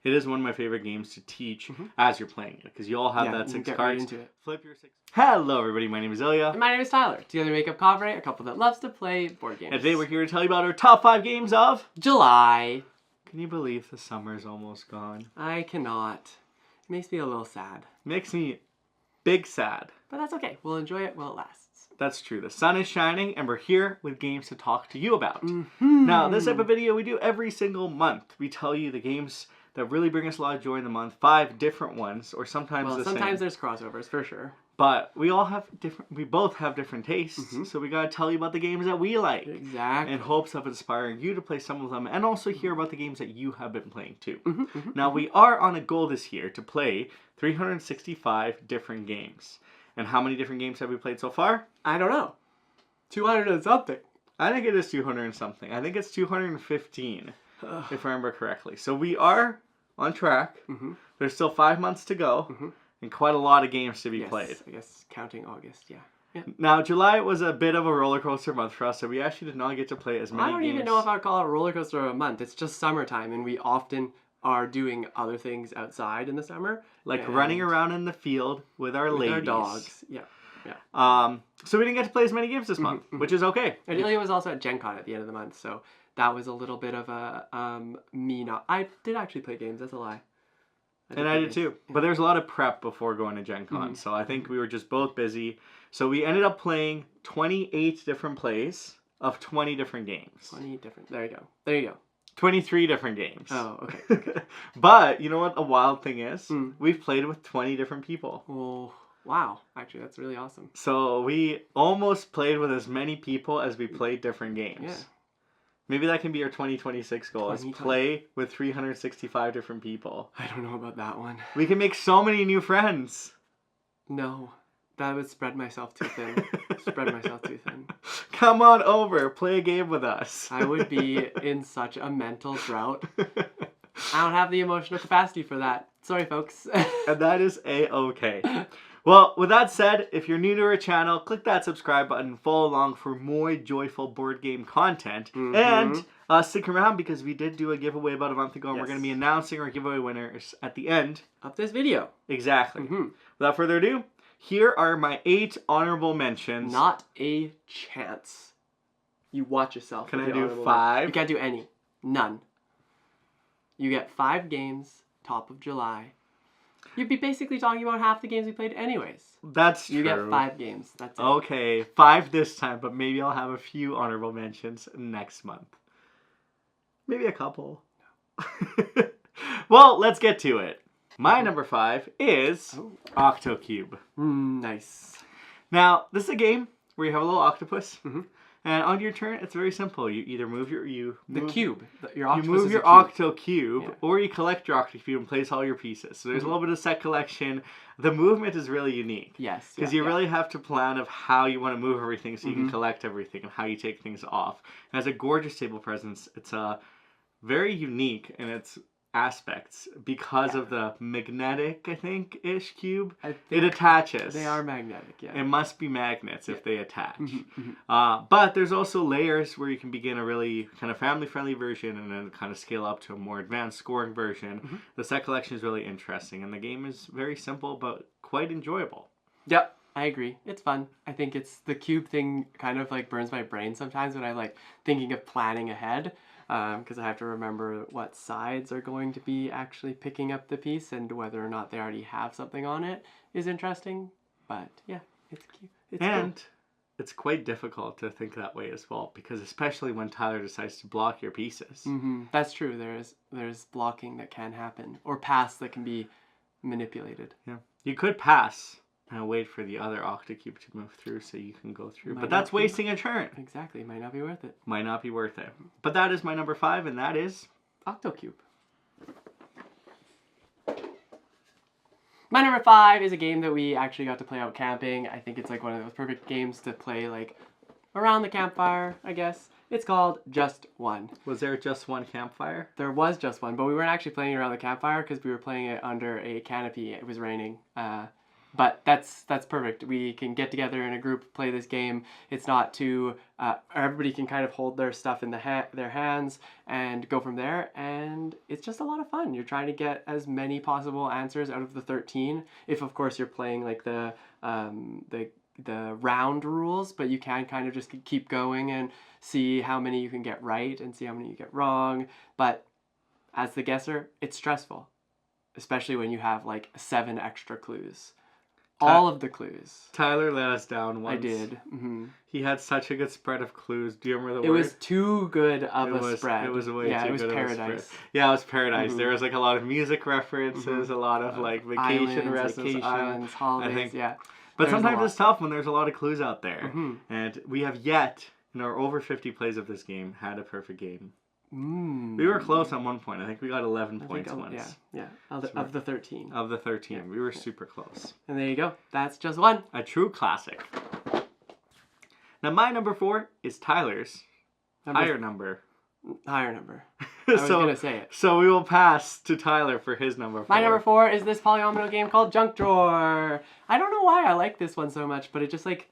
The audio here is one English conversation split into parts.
It is one of my favorite games to teach as you're playing it, because you all have that 6 cards. Right into it. Flip your 6. Hello, everybody. My name is Ilya. And my name is Tyler. Together we make up Kovray, a couple that loves to play board games. And today we're here to tell you about our top 5 games of July. Can you believe the summer's almost gone? I cannot. It makes me a little sad. Makes me big sad. But that's okay. We'll enjoy it while it lasts. That's true. The sun is shining, and we're here with games to talk to you about. Now, this type of video we do every single month. We tell you the games that really bring us a lot of joy in the month. 5 different ones, or sometimes the same. Sometimes there's crossovers, for sure. But we both have different tastes, so we gotta tell you about the games that we like. Exactly. In hopes of inspiring you to play some of them, and also hear about the games that you have been playing too. Now, we are on a goal this year to play 365 different games. And how many different games have we played so far? I don't know. 200 and something. I think it is 200 and something. I think it's 215, if I remember correctly. So we are on track. There's still 5 months to go, and quite a lot of games to be played. I guess counting August, yeah. Now, July was a bit of a roller coaster month for us, so we actually did not get to play as many games. I don't even know if I would call it a roller coaster of a month. It's just summertime, and we often are doing other things outside in the summer. Like running around in the field with our ladies. Our dogs, yeah. So we didn't get to play as many games this month, which is okay. And Ilya was also at Gen Con at the end of the month, so that was a little bit of a I did actually play games, that's a lie. I did too. Yeah. But there's a lot of prep before going to Gen Con, so I think we were just both busy. So we ended up playing 28 different plays of 20 different games. 20 different, there you go. 23 different games. Oh, okay. But you know what a wild thing is? We've played with 20 different people. Oh, wow. Actually, that's really awesome. So we almost played with as many people as we played different games. Yeah. Maybe that can be our 2026 goal, is play with 365 different people. I don't know about that one. We can make so many new friends. No. That would spread myself too thin. Come on over. Play a game with us. I would be in such a mental drought. I don't have the emotional capacity for that. Sorry, folks. And that is A-okay. Well, with that said, if you're new to our channel, click that subscribe button and follow along for more joyful board game content. And stick around, because we did do a giveaway about a month ago, and we're going to be announcing our giveaway winners at the end of this video. Exactly. Without further ado, here are my 8 honorable mentions. Not a chance. You watch yourself. Can I do 5? You can't do any. None. You get 5 games, top of July. You'd be basically talking about half the games we played anyways. That's true. You get 5 games. That's it. Okay, 5 this time, but maybe I'll have a few honorable mentions next month. Maybe a couple. No. Well, let's get to it. My number 5 is Octocube. Nice. Now, this is a game where you have a little octopus, and on your turn, it's very simple. You either move your cube. Your octopus you move your Octocube, or you collect your Octocube and place all your pieces. So there's a little bit of set collection. The movement is really unique. Yes. Because you really have to plan of how you want to move everything so you can collect everything and how you take things off. It has a gorgeous table presence. It's very unique in its aspects because of the magnetic, I think-ish cube. It attaches. They are magnetic, yeah. It must be magnets if they attach. But there's also layers where you can begin a really kind of family-friendly version and then kind of scale up to a more advanced scoring version. The set collection is really interesting, and the game is very simple but quite enjoyable. Yep. I agree. It's fun. I think it's the cube thing kind of like burns my brain sometimes when I like thinking of planning ahead. Because I have to remember what sides are going to be actually picking up the piece, and whether or not they already have something on it is interesting. But yeah, it's cute. It's quite difficult to think that way as well, because especially when Tyler decides to block your pieces. That's true. There's blocking that can happen, or pass that can be manipulated. Yeah, you could pass and wait for the other Octocube to move through so you can go through. But that's wasting a turn. Exactly. Might not be worth it. Might not be worth it. But that is my number 5, and that is Octocube. My number 5 is a game that we actually got to play out camping. I think it's like one of those perfect games to play like around the campfire, I guess. It's called Just One. Was there just one campfire? There was just one, but we weren't actually playing around the campfire because we were playing it under a canopy. It was raining. But that's perfect. We can get together in a group, play this game. It's not too everybody can kind of hold their stuff in their hands and go from there, and it's just a lot of fun. You're trying to get as many possible answers out of the 13, if of course you're playing like the round rules, but you can kind of just keep going and see how many you can get right and see how many you get wrong. But as the guesser, it's stressful, especially when you have like 7 extra clues. All of the clues. Tyler let us down once. I did. Mm-hmm. He had such a good spread of clues. Do you remember the word? word? It was too good of a spread. It was way too good. It was paradise. Yeah, it was paradise. There was like a lot of music references, a lot of like vacation vacations, holidays, I think. Yeah. But sometimes it's tough when there's a lot of clues out there. And we have yet, in our over 50 plays of this game, had a perfect game. We were close at one point. I think we got 11 points once. Yeah. Of the 13. Of the 13. Yeah. We were super close. And there you go. That's just one. A true classic. Now my number 4 is Tyler's higher number. Higher number. I was going to say it. So we will pass to Tyler for his number 4. My number 4 is this polyomino game called Junk Drawer. I don't know why I like this one so much, but it just like...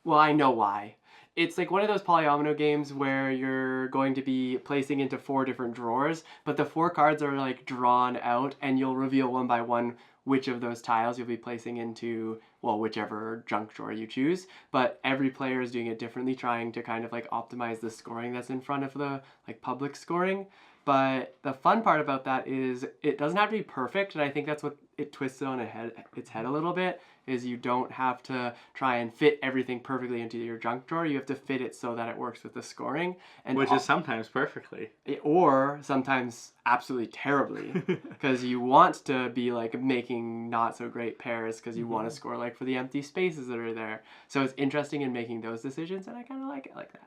Well, I know why. It's like one of those polyomino games where you're going to be placing into 4 different drawers, but the 4 cards are like drawn out, and you'll reveal one by one which of those tiles you'll be placing into, well, whichever junk drawer you choose. But every player is doing it differently, trying to kind of like optimize the scoring that's in front of the like public scoring. But the fun part about that is it doesn't have to be perfect, and I think that's what it twists it on its head a little bit, is you don't have to try and fit everything perfectly into your junk drawer. You have to fit it so that it works with the scoring. And which is sometimes perfectly. Or sometimes absolutely terribly, because you want to be like making not so great pairs because you want to score like for the empty spaces that are there. So it's interesting in making those decisions, and I kind of like it like that.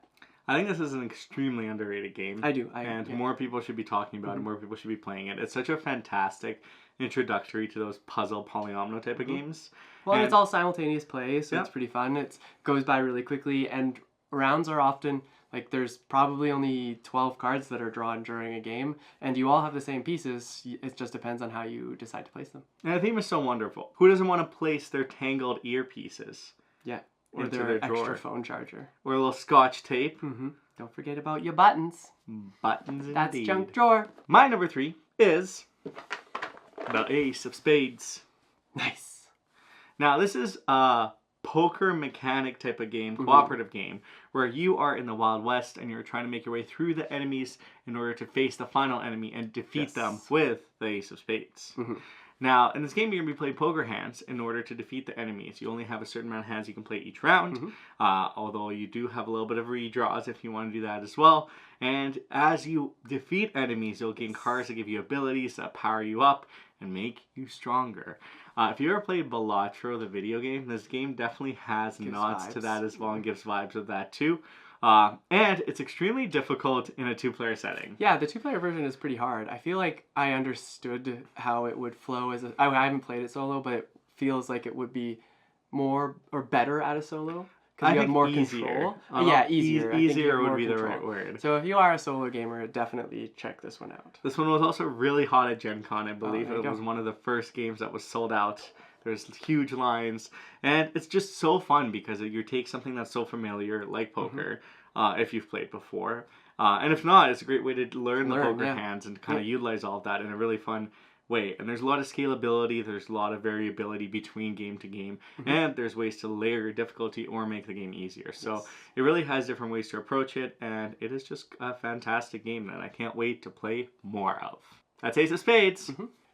I think this is an extremely underrated game. I do. More people should be talking about it. More people should be playing it. It's such a fantastic introductory to those puzzle polyomino type of games. Well, and it's all simultaneous play, so it's pretty fun. It goes by really quickly, and rounds are often, like, there's probably only 12 cards that are drawn during a game, and you all have the same pieces. It just depends on how you decide to place them. And the theme is so wonderful. Who doesn't want to place their tangled earpieces? Yeah. Or their extra phone charger. Or a little scotch tape. Don't forget about your buttons. Buttons indeed. That's junk drawer. My number 3 is the Ace of Spades. Nice. Now, this is a poker mechanic type of game, cooperative game, where you are in the Wild West and you're trying to make your way through the enemies in order to face the final enemy and defeat them with the Ace of Spades. Now, in this game, you're going to be playing poker hands in order to defeat the enemies. You only have a certain amount of hands you can play each round, although you do have a little bit of redraws if you want to do that as well. And as you defeat enemies, you'll gain cards that give you abilities that power you up and make you stronger. If you ever played Balatro, the video game, this game definitely has nods to that as well and gives vibes of that too. And it's extremely difficult in a 2-player setting. Yeah, the 2-player version is pretty hard. I feel like I understood how it would flow as a... I haven't played it solo, but it feels like it would be more or better at a solo. Because you have more control. Yeah, easier. Easier would be the right word. So if you are a solo gamer, definitely check this one out. This one was also really hot at Gen Con, I believe. It was one of the first games that was sold out. There's huge lines, and it's just so fun because you take something that's so familiar, like poker, if you've played before. And if not, it's a great way to learn the poker hands and kind of utilize all of that in a really fun way. And there's a lot of scalability, there's a lot of variability between game to game, and there's ways to layer difficulty or make the game easier. So it really has different ways to approach it, and it is just a fantastic game that I can't wait to play more of. That's Ace of Spades.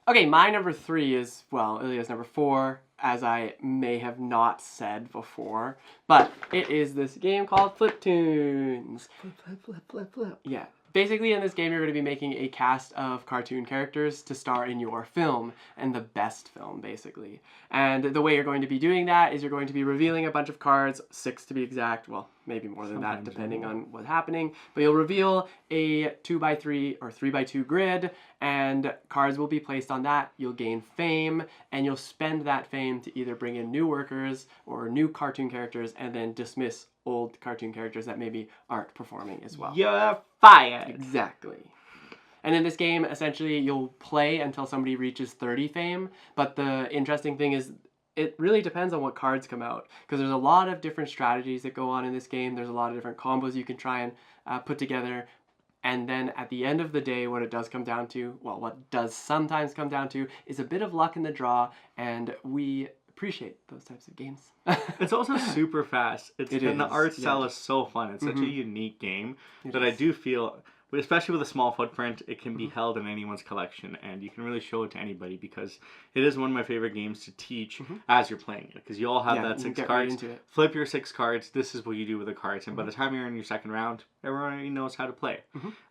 Okay, my number 3 is, well, Ilya's number 4, as I may have not said before, but it is this game called Flip Tunes. Flip. Yeah. Basically, in this game, you're going to be making a cast of cartoon characters to star in your film, and the best film, basically. And the way you're going to be doing that is you're going to be revealing a bunch of cards, 6 to be exact, well, maybe more than that, depending on what's happening. But you'll reveal a 2x3 or 3x2 grid, and cards will be placed on that. You'll gain fame, and you'll spend that fame to either bring in new workers or new cartoon characters, and then dismiss old cartoon characters that maybe aren't performing as well. You're fired! Exactly. And in this game, essentially, you'll play until somebody reaches 30 fame, but the interesting thing is it really depends on what cards come out, because there's a lot of different strategies that go on in this game. There's a lot of different combos you can try and put together. And then at the end of the day, what it does come down to, well, what does sometimes come down to, is a bit of luck in the draw, and we appreciate those types of games. It's also super fast. And the art style is so fun. It's such a unique game that I do feel, especially with a small footprint, it can be held in anyone's collection, and you can really show it to anybody, because it is one of my favorite games to teach as you're playing it, because you all have that 6 cards. Right, flip your 6 cards. This is what you do with the cards, and by the time you're in your second round, everyone already knows how to play.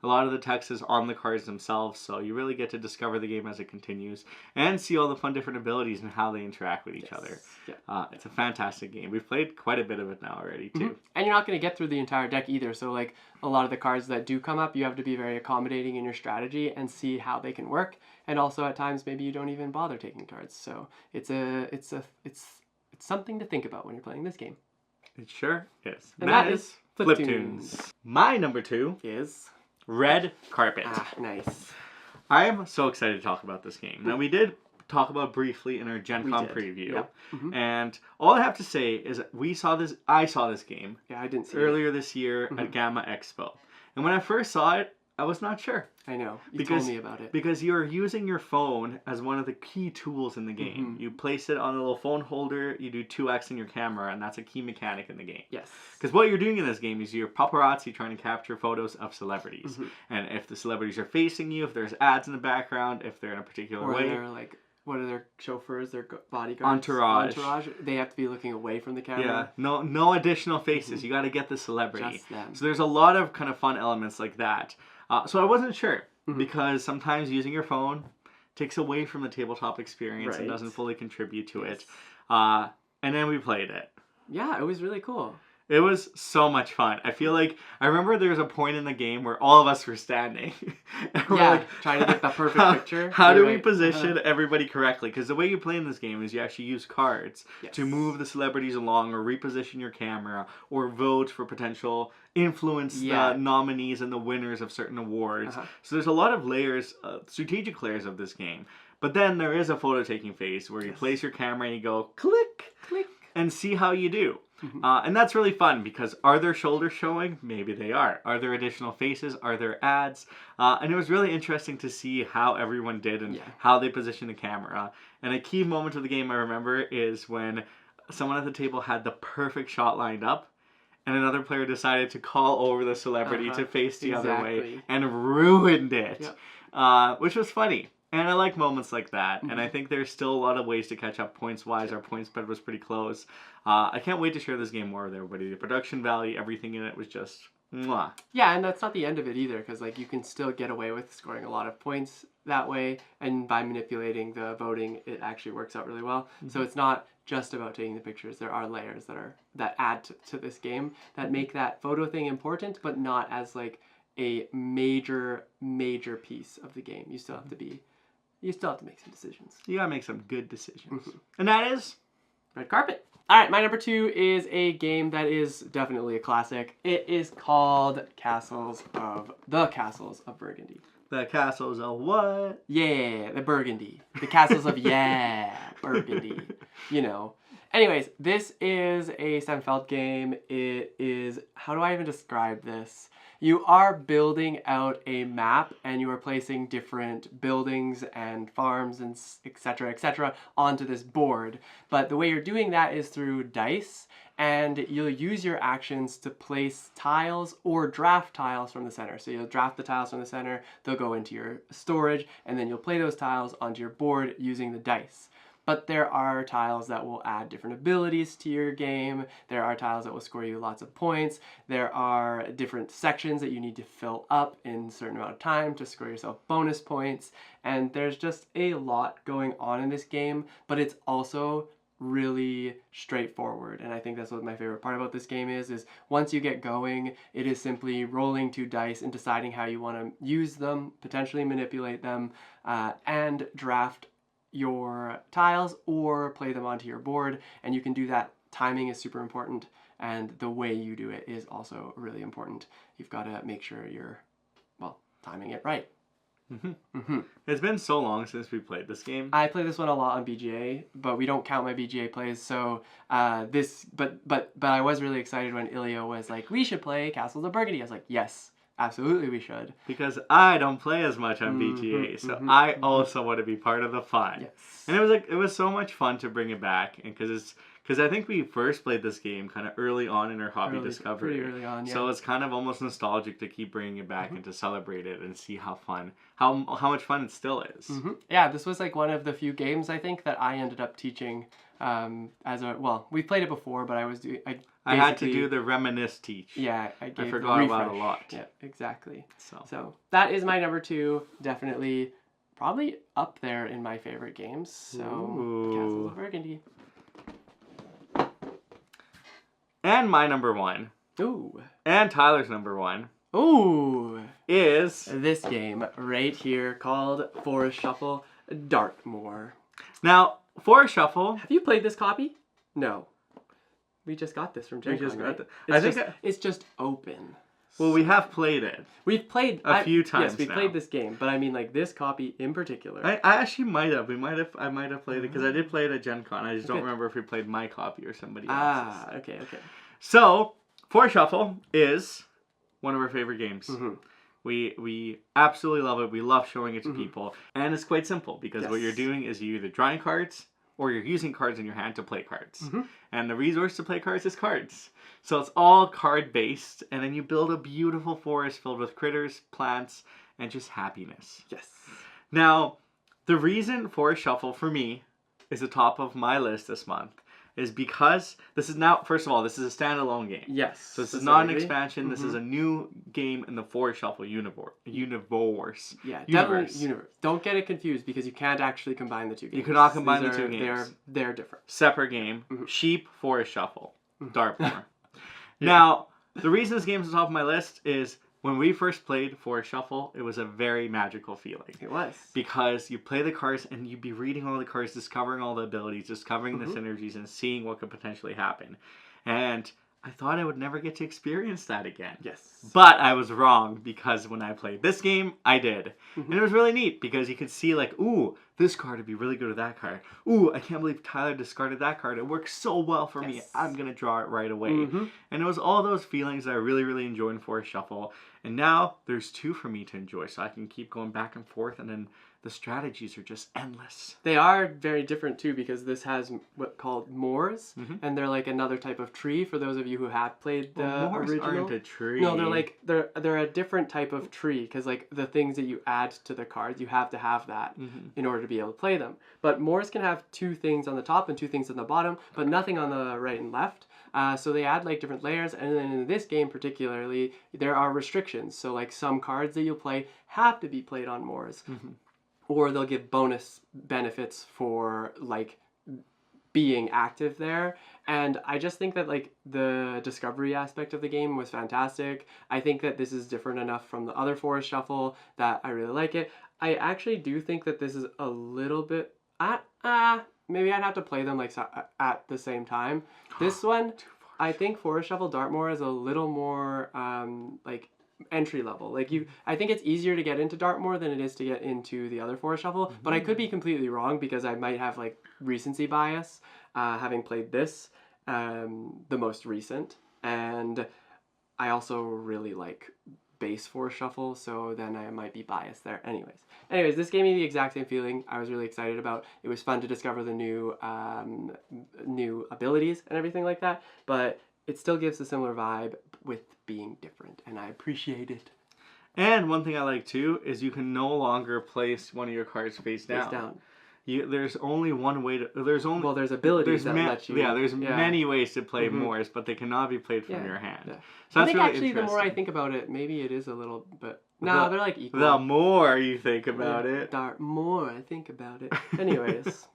A lot of the text is on the cards themselves, so you really get to discover the game as it continues and see all the fun different abilities and how they interact with each other. It's a fantastic game. We've played quite a bit of it now already too. And you're not going to get through the entire deck either, so like a lot of the cards that do come up, you have to be very accommodating in your strategy and see how they can work. And also at times maybe you don't even bother taking cards. So it's something to think about when you're playing this game. It sure is. And that is Fliptoons. My number 2 is Red Carpet. Nice. I am so excited to talk about this game. Now, we did talk about briefly in our Gen Con preview. Yep. And all I have to say is I saw this game I didn't see earlier this year at Gamma Expo. And when I first saw it, I was not sure. I know. You told me about it. Because you're using your phone as one of the key tools in the game. You place it on a little phone holder, you do 2x in your camera, and that's a key mechanic in the game. Yes. Because what you're doing in this game is you're paparazzi trying to capture photos of celebrities. And if the celebrities are facing you, if there's ads in the background, if they're in a particular way. They're like, what are their chauffeurs, their bodyguards? Entourage. They have to be looking away from the camera. Yeah, no additional faces. You got to get the celebrity. Just them. So there's a lot of kind of fun elements like that. So I wasn't sure, because sometimes using your phone takes away from the tabletop experience and doesn't fully contribute to it. And then we played it. Yeah, it was really cool. It was so much fun. I feel like, I remember there was a point in the game where all of us were standing. And we're like, trying to get the perfect picture. How do we position everybody correctly? Because the way you play in this game is you actually use cards to move the celebrities along, or reposition your camera, or vote for potential influence the nominees and the winners of certain awards. So there's a lot of layers, strategic layers of this game. But then there is a photo taking phase where you place your camera and you go click, click, and see how you do. And that's really fun, because are there shoulders showing? Maybe they are. Are there additional faces? Are there ads? And it was really interesting to see how everyone did and how they positioned the camera. And a key moment of the game I remember is when someone at the table had the perfect shot lined up, and another player decided to call over the celebrity to face the other way and ruined it, which was funny. And I like moments like that. And I think there's still a lot of ways to catch up points-wise. Our point spread was pretty close. I can't wait to share this game more with everybody. The production value, everything in it was just mwah. Yeah, and that's not the end of it either, because like you can still get away with scoring a lot of points that way. And by manipulating the voting, it actually works out really well. So it's not just about taking the pictures. There are layers that add to this game that make that photo thing important, but not as like a major piece of the game. You still have to make some decisions. You gotta make some good decisions. And that is Red Carpet. All right, my number 2 is a game that is definitely a classic. It is called The Castles of Burgundy. The Castles of what? Yeah, the Burgundy. The Castles of Burgundy. You know. Anyways, this is a Stamfeld game. It is, how do I even describe this? You are building out a map, and you are placing different buildings and farms and etc. onto this board. But the way you're doing that is through dice, and you'll use your actions to place tiles or draft tiles from the center. So you'll draft the tiles from the center, they'll go into your storage, and then you'll play those tiles onto your board using the dice. But there are tiles that will add different abilities to your game. There are tiles that will score you lots of points. There are different sections that you need to fill up in a certain amount of time to score yourself bonus points. And there's just a lot going on in this game, but it's also really straightforward. And I think that's what my favorite part about this game is once you get going, it is simply rolling 2 dice and deciding how you want to use them, potentially manipulate them, and draft your tiles or play them onto your board. And you can do that. Timing is super important, and the way you do it is also really important. You've got to make sure you're, well, timing it right. It's been so long since we played this game. I play this one a lot on BGA, but we don't count my BGA plays. So but I was really excited when Ilya was like, we should play Castles of Burgundy. I was like, yes, absolutely we should. Because I don't play as much on BGA, so I also want to be part of the fun. Yes. And it was so much fun to bring it back, and because I think we first played this game kind of early on in our hobby discovery. Pretty early on, yeah. So it's kind of almost nostalgic to keep bringing it back and to celebrate it and see how much fun it still is. Yeah, this was like one of the few games I think that I ended up teaching we played it before, but I had to do the reminisce teach. Yeah, I forgot about a lot. Yeah, exactly. So that is my number 2, definitely probably up there in my favorite games. So Castles of Burgundy. And my number 1. Ooh. And Tyler's number 1. Ooh. Is this game right here called Forest Shuffle Dartmoor. Now, Forest Shuffle. Have you played this copy? No. We just got this from Gen Con, right? It's just open. Well, we have played it. We've played a few times. Yes, we played this game, but I mean, like this copy in particular. I actually might have. I might have played it because I did play it at Gen Con. I just don't remember if we played my copy or somebody else's. Ah, okay. So, Forest Shuffle is one of our favorite games. We absolutely love it. We love showing it to people, and it's quite simple because what you're doing is you're either drawing cards or you're using cards in your hand to play cards. And the resource to play cards is cards. So it's all card based, and then you build a beautiful forest filled with critters, plants, and just happiness. Yes. Now, the reason Forest Shuffle for me is the top of my list this month is because this is now, first of all, this is a standalone game. Yes. So this is not an expansion. This is a new game in the Forest Shuffle universe. Yeah, definitely universe. Don't get it confused because you can't actually combine the two games. You cannot combine the two games. They're different. Separate game. Sheep, Forest Shuffle, Dartmoor. Now, the reason this game's on top of my list is when we first played Forest Shuffle, it was a very magical feeling. It was. Because you play the cards and you'd be reading all the cards, discovering all the abilities, discovering the synergies, and seeing what could potentially happen. And I thought I would never get to experience that again. Yes. But I was wrong because when I played this game, I did. And it was really neat because you could see like, ooh, this card would be really good with that card. Ooh, I can't believe Tyler discarded that card. It works so well for me. I'm going to draw it right away. And it was all those feelings that I really, really enjoyed in Forest Shuffle. And now there's 2 for me to enjoy, so I can keep going back and forth, and then the strategies are just endless. They are very different too because this has what called moors, and they're like another type of tree. For those of you who have played the moors original, aren't a tree. No, they're a different type of tree because like the things that you add to the cards, you have to have that in order to be able to play them. But moors can have 2 things on the top and 2 things on the bottom, but nothing on the right and left. So they add like different layers, and then in this game particularly, there are restrictions. So like some cards that you'll play have to be played on moors. Or they'll give bonus benefits for like being active there. And I just think that like the discovery aspect of the game was fantastic. I think that this is different enough from the other Forest Shuffle that I really like it. I actually do think that this is a little bit maybe I'd have to play them like at the same time. This one, I think Forest Shuffle Dartmoor is a little more like entry level. Like I think it's easier to get into Dartmoor than it is to get into the other Forest Shuffle, but I could be completely wrong because I might have like recency bias having played this the most recent, and I also really like base Forest Shuffle, so then I might be biased there. Anyways, this gave me the exact same feeling I was really excited about. It was fun to discover the new abilities and everything like that, but it still gives a similar vibe with being different, and I appreciate it. And one thing I like too is you can no longer place one of your cards face down. There's only one way to. There's abilities that let you. Yeah, there's many ways to play moors, but they cannot be played from your hand. Yeah. So I that's think really actually, the more I think about it, maybe it is a little bit. No, they're like equal. The more you think about it, the more I think about it. Anyways.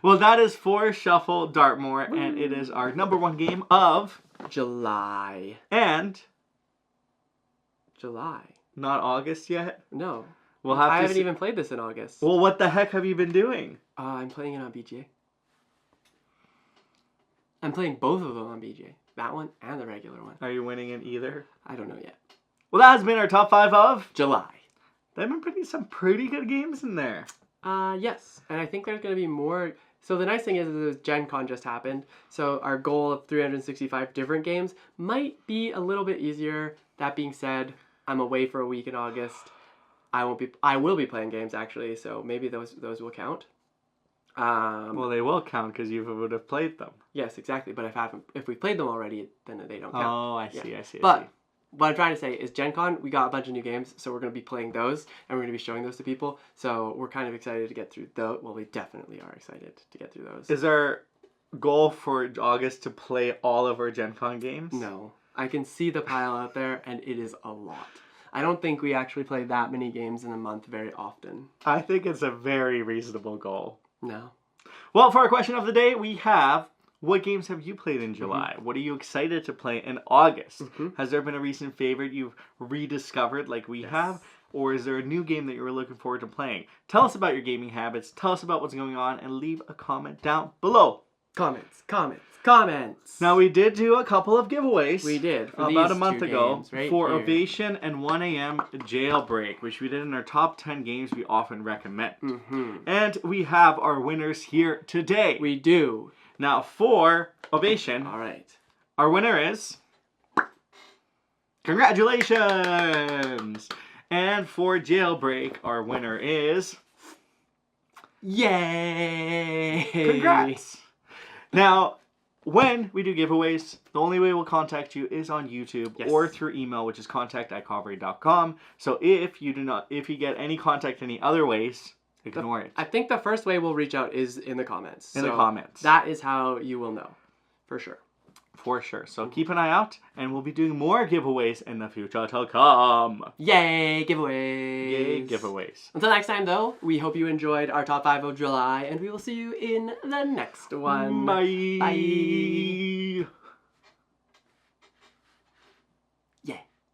Well, that is Forest Shuffle Dartmoor, and it is our number 1 game of July. And July. Not August yet? No. I haven't even played this in August. Well, what the heck have you been doing? I'm playing it on BGA. I'm playing both of them on BGA. That one and the regular one. Are you winning in either? I don't know yet. Well, that has been our top 5 of July. They've been putting some pretty good games in there. Yes, and I think there's going to be more. So the nice thing is Gen Con just happened, so our goal of 365 different games might be a little bit easier. That being said, I'm away for a week in August. I will be playing games actually, so maybe those will count. Well, they will count because you would have played them. Yes, exactly. But if we played them already, then they don't count. Oh, I see, I see. But what I'm trying to say is Gen Con, we got a bunch of new games, so we're going to be playing those, and we're going to be showing those to people. So we're kind of excited to get through those. Well, we definitely are excited to get through those. Is our goal for August to play all of our Gen Con games? No. I can see the pile out there, and it is a lot. I don't think we actually play that many games in a month very often. I think it's a very reasonable goal. No. Well, for our question of the day, we have, what games have you played in July? What are you excited to play in August? Has there been a recent favorite you've rediscovered like we have? Or is there a new game that you're looking forward to playing? Tell us about your gaming habits. Tell us about what's going on and leave a comment down below. Comments, comments, comments. Now, we did do a couple of giveaways. We did. For about these a month two ago games right for here. Ovation and 1 a.m. Jailbreak, which we did in our top 10 games we often recommend. And we have our winners here today. We do. Now, for Ovation, All right. our winner is... Congratulations! And for Jailbreak, our winner is... Yay! Congrats! Now, when we do giveaways, the only way we'll contact you is on YouTube or through email, which is contact@kovray.com. So if you get any contact any other ways, ignore it. I think the first way we'll reach out is in the comments. In the comments. That is how you will know, for sure. For sure. So keep an eye out, and we'll be doing more giveaways in the future to come. Yay, giveaways! Yay, giveaways. Until next time, though, we hope you enjoyed our top 5 of July, and we will see you in the next one. Bye. Bye.